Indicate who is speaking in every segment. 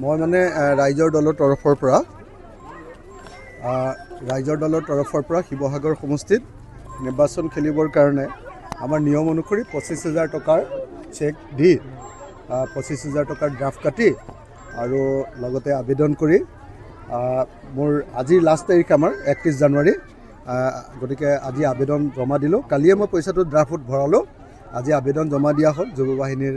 Speaker 1: মই মানে ৰাইজৰ দলৰ তৰফৰ পৰা শিৱসাগৰ সমষ্টিত নিৰ্বাচন খেলিবৰ কাৰণে আমাৰ নিয়ম অনুসৰি 25,000 টকাৰ চেক দি 25,000 টকাৰ ড্ৰাফট কাটি আৰু লগতে আবেদন কৰি মোৰ আজিৰ লাষ্ট তাৰিখ আমাৰ 31 জানুৱাৰী গতিকে আজি আবেদন জমা দিলোঁ। কালিয়ে মই পইচাটো ড্ৰাফটত ভৰালোঁ। আজি আবেদন জমা দিয়া হ'ল। যুৱ বাহিনীৰ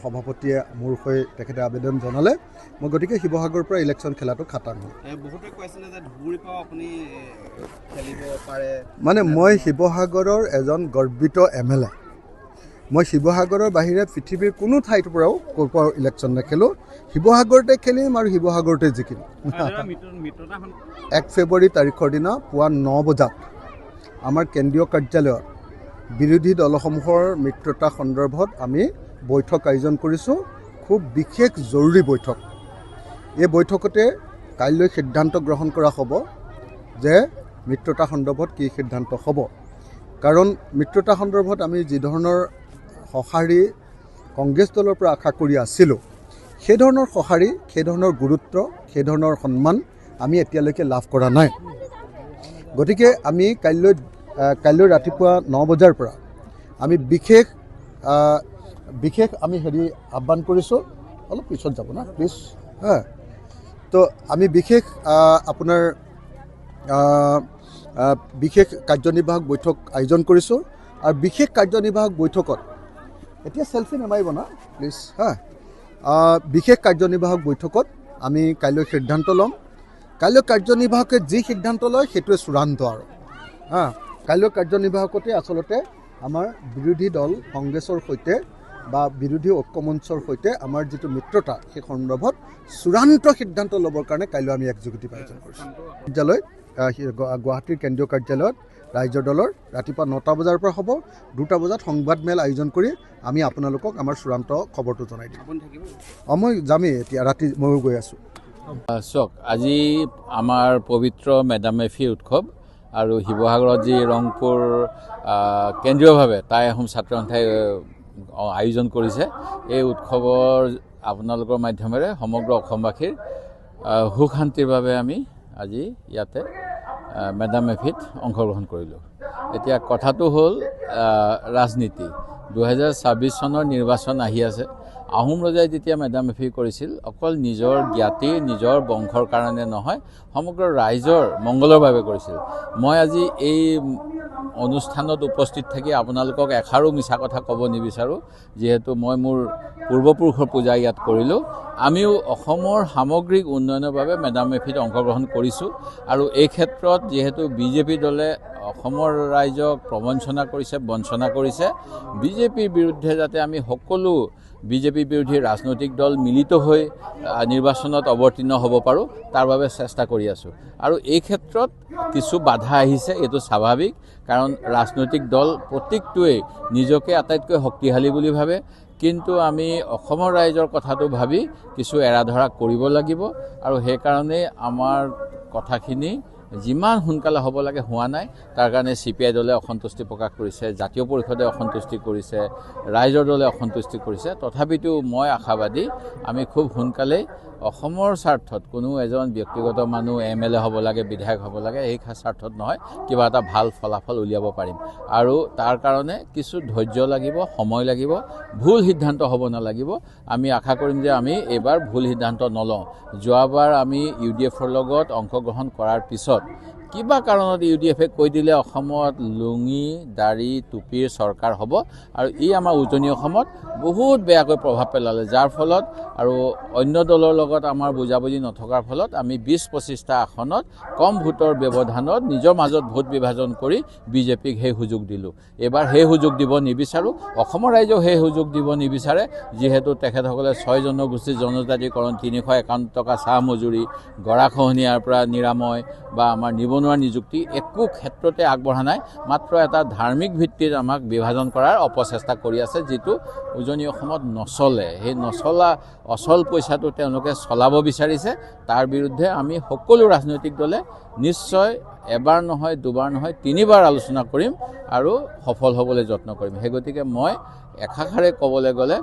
Speaker 1: সভাপতিয়ে মোৰ হৈ তেখেতে আবেদন জনালে। মই গতিকে শিৱসাগৰৰ পৰা ইলেকশ্যন খেলাটো খাটাং হ'ল।
Speaker 2: বহুতে কৈছিলে যে ধুবুৰীৰ পৰা আপুনি খেলিব পাৰে।
Speaker 1: মানে মই শিৱসাগৰৰ এজন গৰ্বিত MLA। মই শিৱসাগৰৰ বাহিৰে পৃথিৱীৰ কোনো ঠাইৰ পৰাও ক'ৰ পৰাও ইলেকশ্যন নেখেলোঁ। শিৱসাগৰতে খেলিম আৰু শিৱসাগৰতে জিকিম। 1 ফেব্ৰুৱাৰী তাৰিখৰ দিনা পুৱা 9 বজাত আমাৰ কেন্দ্ৰীয় কাৰ্যালয়ত বিৰোধী দলসমূহৰ মিত্ৰতা সন্দৰ্ভত আমি বৈঠক আয়োজন কৰিছোঁ। খুব বিশেষ জৰুৰী বৈঠক। এই বৈঠকতে কাইলৈ সিদ্ধান্ত গ্ৰহণ কৰা হ'ব যে মিত্ৰতা সন্দৰ্ভত কি সিদ্ধান্ত হ'ব। কাৰণ মিত্ৰতা সন্দৰ্ভত আমি যি ধৰণৰ সঁহাৰি কংগ্ৰেছ দলৰ পৰা আশা কৰি আছিলোঁ, সেই ধৰণৰ সঁহাৰি, সেই ধৰণৰ গুৰুত্ব, সেই ধৰণৰ সন্মান আমি এতিয়ালৈকে লাভ কৰা নাই। গতিকে আমি কাইলৈ ৰাতিপুৱা 9 বজাৰ পৰা আমি বিশেষ আমি আহ্বান কৰিছোঁ। অলপ পিছত যাব না প্লিজ। তো আমি বিশেষ আপোনাৰ বিশেষ কাৰ্যনিৰ্বাহক বৈঠক আয়োজন কৰিছোঁ। আৰু বিশেষ কাৰ্যনিৰ্বাহক বৈঠকত এতিয়া চেলফি নামাৰিব না প্লিজ। বিশেষ কাৰ্যনিৰ্বাহক বৈঠকত আমি কাইলৈ সিদ্ধান্ত ল'ম। কাইলৈ কাৰ্যনিৰ্বাহকে যি সিদ্ধান্ত লয় সেইটোৱে চূড়ান্ত আৰু কাইলৈ কাৰ্যনিৰ্বাহকতে আচলতে আমাৰ বিৰোধী দল কংগ্ৰেছৰ সৈতে বা বিৰোধী ঐক্যমঞ্চৰ সৈতে আমাৰ যিটো মিত্ৰতা সেই সন্দৰ্ভত চূড়ান্ত সিদ্ধান্ত ল'বৰ কাৰণে কাইলৈ আমি একযোগিতা আয়োজন কৰিছোঁ। কাৰ্যালয়ত গুৱাহাটীৰ কেন্দ্ৰীয় কাৰ্যালয়ত ৰাইজৰ দলৰ ৰাতিপুৱা 9টা বজাৰ পৰা হ'ব। 2টা বজাত সংবাদমেল আয়োজন কৰি আমি আপোনালোকক আমাৰ চূড়ান্ত খবৰটো জনাই দিম। মই যামেই এতিয়া ৰাতি ময়ো গৈ আছোঁ।
Speaker 3: চাওক, আজি আমাৰ পবিত্ৰ মেডাম মেফি উৎসৱ আৰু শিৱসাগৰত যি ৰংপুৰ কেন্দ্ৰীয়ভাৱে টাই আহোম ছাত্ৰ সন্থাই আয়োজন কৰিছে, এই উৎসৱৰ আপোনালোকৰ মাধ্যমেৰে সমগ্ৰ অসমবাসীৰ সুখ শান্তিৰ বাবে আমি আজি ইয়াতে মেডাম মেফিত অংশগ্ৰহণ কৰিলোঁ। এতিয়া কথাটো হ'ল ৰাজনীতি। 2026 চনৰ নিৰ্বাচন আহি আছে। আহোম ৰজাই যেতিয়া মেডাম মেফি কৰিছিল, অকল নিজৰ জ্ঞাতি, নিজৰ বংশৰ কাৰণে নহয়, সমগ্ৰ ৰাইজৰ মংগলৰ বাবে কৰিছিল। মই আজি এই অনুষ্ঠানত উপস্থিত থাকি আপোনালোকক এষাৰো মিছা কথা ক'ব নিবিচাৰোঁ। যিহেতু মই মোৰ পূৰ্বপুৰুষৰ পূজা ইয়াত কৰিলোঁ, আমিও অসমৰ সামগ্ৰিক উন্নয়নৰ বাবে মেডাম মেফিত অংশগ্ৰহণ কৰিছোঁ। আৰু এই ক্ষেত্ৰত যিহেতু বিজেপি দলে অসমৰ ৰাইজক প্ৰবঞ্চনা কৰিছে, বঞ্চনা কৰিছে, বিজেপিৰ বিৰুদ্ধে যাতে আমি সকলো বিজেপি বিৰোধী ৰাজনৈতিক দল মিলিত হৈ নিৰ্বাচনত অৱতীৰ্ণ হ'ব পাৰোঁ, তাৰ বাবে চেষ্টা কৰি আছোঁ। আৰু এই ক্ষেত্ৰত কিছু বাধা আহিছে, এইটো স্বাভাৱিক। কাৰণ ৰাজনৈতিক দল প্ৰত্যেকটোৱেই নিজকে আটাইতকৈ শক্তিশালী বুলি ভাবে। কিন্তু আমি অসমৰ ৰাইজৰ কথাটো ভাবি কিছু এৰাধৰা কৰিব লাগিব। আৰু সেইকাৰণে আমাৰ কথাখিনি যিমান সোনকালে হ'ব লাগে হোৱা নাই। তাৰ কাৰণে CPI দলে অসন্তুষ্টি প্ৰকাশ কৰিছে, জাতীয় পৰিষদে অসন্তুষ্টি কৰিছে, ৰাইজৰ দলে অসন্তুষ্টি কৰিছে। তথাপিতো মই আশাবাদী আমি খুব সোনকালেই অসমৰ স্বাৰ্থত, কোনো এজন ব্যক্তিগত মানুহ MLA হ'ব লাগে, বিধায়ক হ'ব লাগে, এই স্বাৰ্থত নহয়, কিবা এটা ভাল ফলাফল উলিয়াব পাৰিম। আৰু তাৰ কাৰণে কিছু ধৈৰ্য লাগিব, সময় লাগিব, ভুল সিদ্ধান্ত হ'ব নালাগিব। আমি আশা কৰিম যে আমি এইবাৰ ভুল সিদ্ধান্ত নলওঁ। যোৱাবাৰ আমি UDFৰ লগত অংশগ্ৰহণ কৰাৰ পিছত কিবা কাৰণত UDFে কৈ দিলে অসমত লুঙি, দাড়ি, টুপিৰ চৰকাৰ হ'ব, আৰু ই আমাৰ উজনি অসমত বহুত বেয়াকৈ প্ৰভাৱ পেলালে। যাৰ ফলত আৰু অন্য দলৰ লগত আমাৰ বুজাবুজি নথকাৰ ফলত আমি 20-25টা আসনত কম ভোটৰ ব্যৱধানত নিজৰ মাজত ভোট বিভাজন কৰি বিজেপিক সেই সুযোগ দিলোঁ। এইবাৰ সেই সুযোগ দিব নিবিচাৰোঁ। অসমৰ ৰাইজেও সেই সুযোগ দিব নিবিচাৰে। যিহেতু তেখেতসকলে 6 জনগোষ্ঠীৰ জনজাতিকৰণ, 351 টকা চাহ মজুৰি, গৰাখহনীয়াৰ পৰা নিৰাময় বা আমাৰ নিবনুৱা নিযুক্তি একো ক্ষেত্ৰতে আগবঢ়া নাই। মাত্ৰ এটা ধাৰ্মিক ভিত্তিত আমাক বিভাজন কৰাৰ অপচেষ্টা কৰি আছে, যিটো উজনি অসমত নচলে। সেই নচলা অচল পইচাটো তেওঁলোকে চলাব বিচাৰিছে। তাৰ বিৰুদ্ধে আমি সকলো ৰাজনৈতিক দলে নিশ্চয় এবাৰ নহয়, দুবাৰ নহয়, 3বাৰ আলোচনা কৰিম আৰু সফল হ'বলৈ যত্ন কৰিম। সেই গতিকে মই একাষাৰে ক'বলৈ গ'লে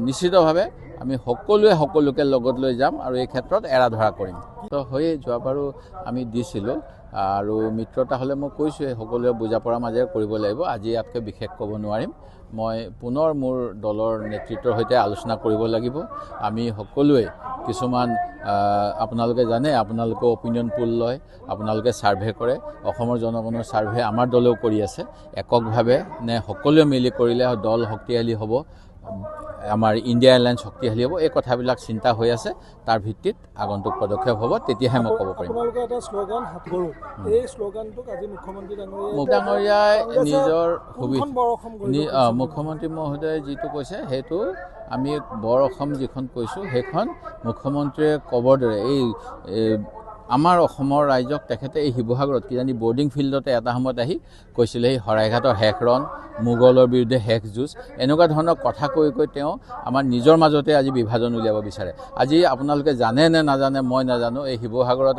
Speaker 3: নিশ্চিতভাৱে আমি সকলোকে লগত লৈ যাম আৰু এই ক্ষেত্ৰত এৰা ধৰা কৰিম। তো হয়ে যোৱাবাৰো আমি দিছিলোঁ আৰু মিত্ৰতা হ'লে মই কৈছোঁৱে সকলোৱে বুজা পৰাৰ মাজেৰে কৰিব লাগিব। আজি ইয়াতকৈ বিশেষ ক'ব নোৱাৰিম। মই পুনৰ মোৰ দলৰ নেতৃত্বৰ সৈতে আলোচনা কৰিব লাগিব। আমি সকলোৱে কিছুমান আপোনালোকে জানে, আপোনালোকে অপিনিয়ন পোল লয়, আপোনালোকে ছাৰ্ভে কৰে। অসমৰ জনগণৰ ছাৰ্ভে আমাৰ দলেও কৰি আছে। এককভাৱে নে সকলোৱে মিলি কৰিলে দল শক্তিশালী হ'ব, আমাৰ ইণ্ডিয়া এলায়েন্স শক্তিশালী হ'ব, এই কথাবিলাক চিন্তা হৈ আছে। তাৰ ভিত্তিত আগন্তুক পদক্ষেপ হ'ব, তেতিয়াহে মই ক'ব পাৰিম।
Speaker 4: আপোনালোকে এটা শ্লোগান হাত গঢ়ো, এই শ্লোগানটোক আজি মুখ্যমন্ত্ৰী
Speaker 3: ডাঙৰীয়াই নিজৰ
Speaker 4: সুবিধা
Speaker 3: মুখ্যমন্ত্ৰী মহোদয়ে যিটো কৈছে সেইটো আমি বৰ অসম যিখন কৈছোঁ সেইখন মুখ্যমন্ত্ৰীয়ে ক'বৰ দৰে এই আমাৰ অসমৰ ৰাইজক তেখেতে এই শিৱসাগৰত কিজানি বৰ্ডিং ফিল্ডতে এটা সময়ত আহি কৈছিলে এই শৰাইঘাটৰ শেষ ৰণ, মোগলৰ বিৰুদ্ধে শেষ যুঁজ, এনেকুৱা ধৰণৰ কথা কৈ তেওঁ আমাৰ নিজৰ মাজতে আজি বিভাজন উলিয়াব বিচাৰে। আজি আপোনালোকে জানে নে নাজানে মই নাজানো, এই শিৱসাগৰত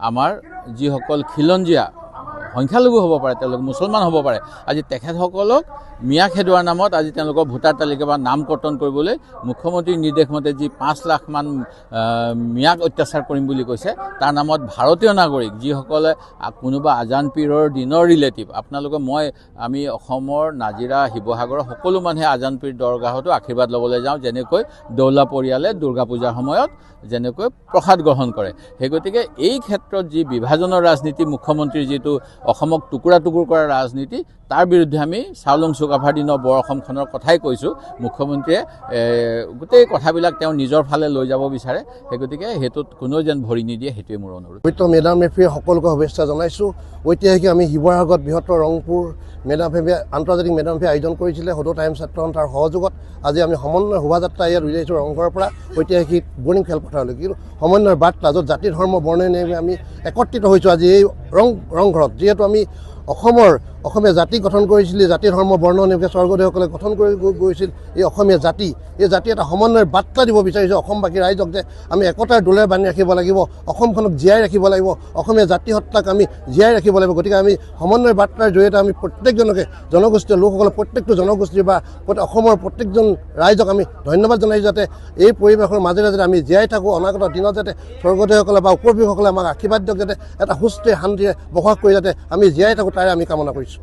Speaker 3: আমাৰ যিসকল খিলঞ্জীয়া সংখ্যালঘু হ'ব পাৰে, তেওঁলোক মুছলমান হ'ব পাৰে, আজি তেখেতসকলক মিয়া খেদোৱাৰ নামত আজি তেওঁলোকৰ ভোটাৰ তালিকা বা নাম কৰ্তন কৰিবলৈ মুখ্যমন্ত্ৰীৰ নিৰ্দেশ মতে যি 5 লাখমান মিয়াক অত্যাচাৰ কৰিম বুলি কৈছে, তাৰ নামত ভাৰতীয় নাগৰিক যিসকলে কোনোবা আজান পীৰৰ দিনৰ ৰিলেটিভ, আমি অসমৰ নাজিৰা শিৱসাগৰৰ সকলো মানুহে আজান পীৰ দৰগাহতো আশীৰ্বাদ ল'বলৈ যাওঁ, যেনেকৈ দৌলা পৰিয়ালে দুৰ্গা পূজাৰ সময়ত যেনেকৈ প্ৰসাদ গ্ৰহণ কৰে। সেই গতিকে এই ক্ষেত্ৰত যি বিভাজনৰ ৰাজনীতি, মুখ্যমন্ত্ৰীৰ যিটো অসমক টুকুৰা কৰাৰ ৰাজনীতি, তাৰ বিৰুদ্ধে আমি চাওলুং চুকাফাৰ দিনৰ বৰ অসমখনৰ কথাই কৈছোঁ। মুখ্যমন্ত্ৰীয়ে গোটেই কথাবিলাক তেওঁ নিজৰ ফালে লৈ যাব বিচাৰে। সেই গতিকে সেইটোত কোনেও যেন ভৰি নিদিয়ে, সেইটোৱে মোৰ অনুৰোধ।
Speaker 5: পবিত্ৰ মেডাম মেফিৰ সকলোকে শুভেচ্ছা জনাইছোঁ। ঐতিহাসিক আমি শিৱসাগৰত বৃহত্তৰ ৰংপুৰ মেডাম মেফি আন্তৰ্জাতিক মেডাম মেফি আয়োজন কৰিছিলে সদৌ টাইম ছাত্ৰ সন্থাৰ সহযোগত। আজি আমি সমন্বয় শোভাযাত্ৰা ইয়াত উলিয়াইছোঁ ৰংঘৰৰ পৰা ঐতিহাসিক বৰ্ণিং খেলপথাৰলৈ। কিন্তু সমন্বয়ৰ বাৰ্তা য'ত জাতি ধৰ্ম বৰ্ণনে আমি একত্ৰিত হৈছোঁ আজি এই ৰংঘৰত, যিহেতু আমি অসমীয়া জাতি গঠন কৰিছিল, জাতি ধৰ্ম বৰ্ণ নিৰ্বিশেষে স্বৰ্গদেউসকলে গঠন কৰি গৈছিল এই অসমীয়া জাতি। এই জাতি এটা সমন্বয়ৰ বাৰ্তা দিব বিচাৰিছোঁ অসমবাসী ৰাইজক যে আমি একতাৰ দোলেৰে বান্ধি ৰাখিব লাগিব, অসমখনক জীয়াই ৰাখিব লাগিব, অসমীয়া জাতি সত্তাক আমি জীয়াই ৰাখিব লাগিব। গতিকে আমি সমন্বয়ৰ বাৰ্তাৰ জৰিয়তে আমি প্ৰত্যেকজনকে জনগোষ্ঠীয় লোকসকলে প্ৰত্যেকটো জনগোষ্ঠীৰ বা অসমৰ প্ৰত্যেকজন ৰাইজক আমি ধন্যবাদ জনাইছোঁ যাতে এই পৰিৱেশৰ মাজেৰে যাতে আমি জীয়াই থাকোঁ, অনাগত দিনত যাতে স্বৰ্গদেউসকলে বা উপৰপুৰুষসকলে আমাক আশীৰ্বাদ দিয়ক, যাতে এটা সুস্থ শান্তিৰে বসবাস কৰি যাতে আমি জীয়াই থাকোঁ, তাৰে আমি কামনা কৰিছোঁ।